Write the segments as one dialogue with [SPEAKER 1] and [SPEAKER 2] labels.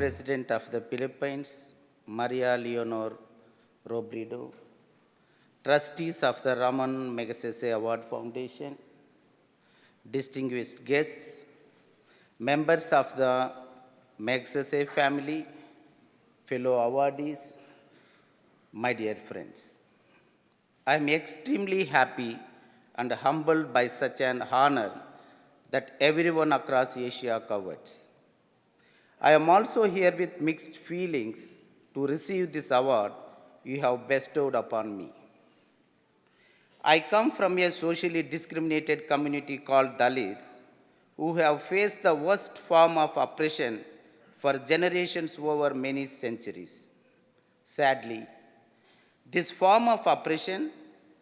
[SPEAKER 1] President of the Philippines, Maria Leonor Robredo, trustees of the Ramon Magsaysay Award Foundation, distinguished guests, members of the Magsaysay family, fellow awardees, my dear friends. I am extremely happy and humbled by such an honor that everyone across Asia covets. I am also here with mixed feelings to receive this award you have bestowed upon me. I come from a socially discriminated community called Dalits, who have faced the worst form of oppression for generations over many centuries. Sadly, this form of oppression,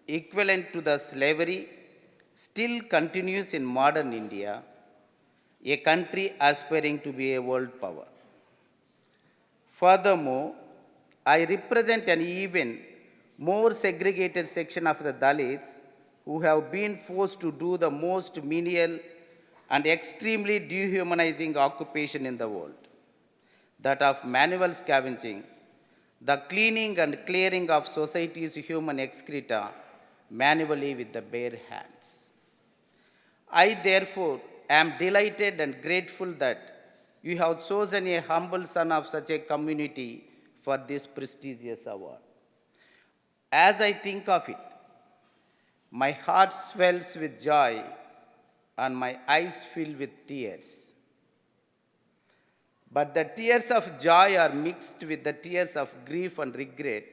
[SPEAKER 1] equivalent to the slavery, still continues in modern India, a country aspiring to be a world power. Furthermore, I represent an even more segregated section of the Dalits who have been forced to do the most menial and extremely dehumanizing occupation in the world, that of manual scavenging, the cleaning and clearing of society's human excreta manually with the bare hands. I therefore am delighted and grateful that you have chosen a humble son of such a community for this prestigious award. As I think of it, my heart swells with joy and my eyes fill with tears. But the tears of joy are mixed with the tears of grief and regret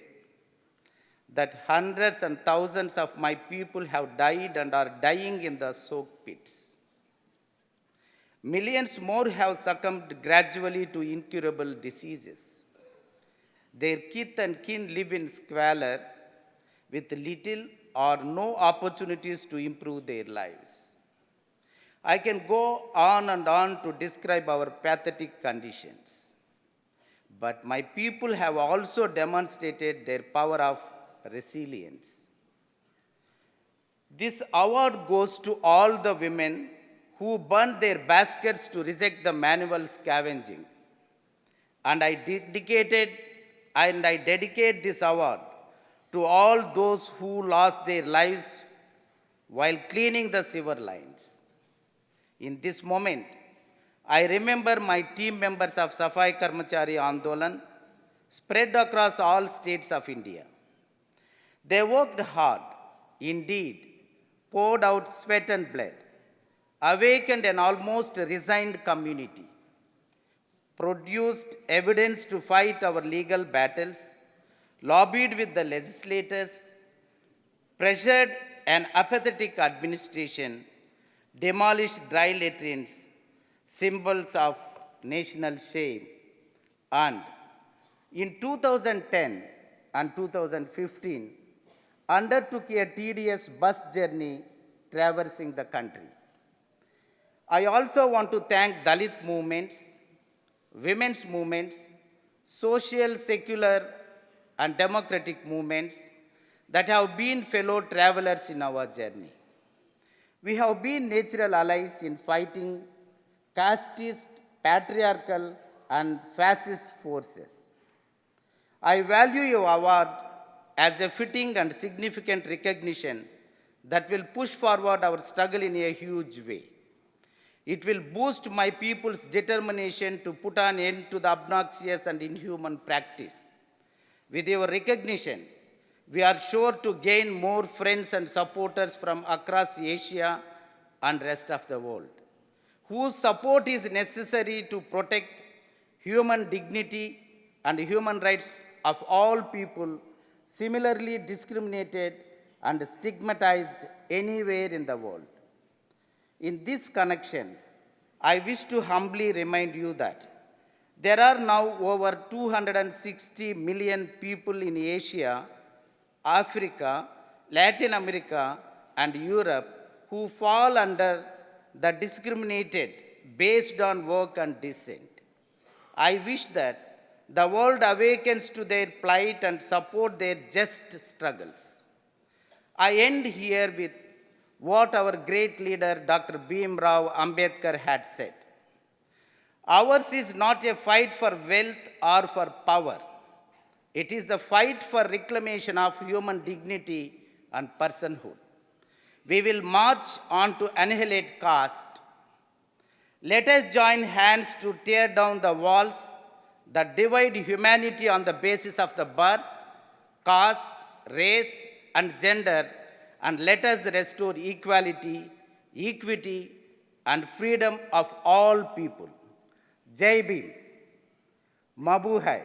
[SPEAKER 1] that hundreds and thousands of my people have died and are dying in the soak pits. Millions more have succumbed gradually to incurable diseases. Their kith and kin live in squalor with little or no opportunities to improve their lives. I can go on and on to describe our pathetic conditions. But my people have also demonstrated their power of resilience. This award goes to all the women who burned their baskets to reject the manual scavenging. And I dedicate this award to all those who lost their lives while cleaning the sewer lines. In this moment, I remember my team members of Safai Karmachari Andolan spread across all states of India. They worked hard, indeed, poured out sweat and blood, awakened an almost resigned community, produced evidence to fight our legal battles, lobbied with the legislators, pressured an apathetic administration, demolished dry latrines, symbols of national shame, and in 2010 and 2015, undertook a tedious bus journey traversing the country. I also want to thank Dalit movements, women's movements, social, secular, and democratic movements that have been fellow travelers in our journey. We have been natural allies in fighting casteist, patriarchal, and fascist forces. I value your award as a fitting and significant recognition that will push forward our struggle in a huge way. It will boost my people's determination to put an end to the obnoxious and inhuman practice. With your recognition, we are sure to gain more friends and supporters from across Asia and rest of the world, whose support is necessary to protect human dignity and human rights of all people similarly discriminated and stigmatized anywhere in the world. In this connection, I wish to humbly remind you that there are now over 260 million people in Asia, Africa, Latin America, and Europe who fall under the discriminated based on work and descent. I wish that the world awakens to their plight and support their just struggles. I end here with what our great leader Dr. Bhim Rao Ambedkar had said. Ours is not a fight for wealth or for power. It is the fight for reclamation of human dignity and personhood. We will march on to annihilate caste. Let us join hands to tear down the walls that divide humanity on the basis of the birth, caste, race, and gender, and let us restore equality, equity, and freedom of all people. Jai Bhim. Mabu hai.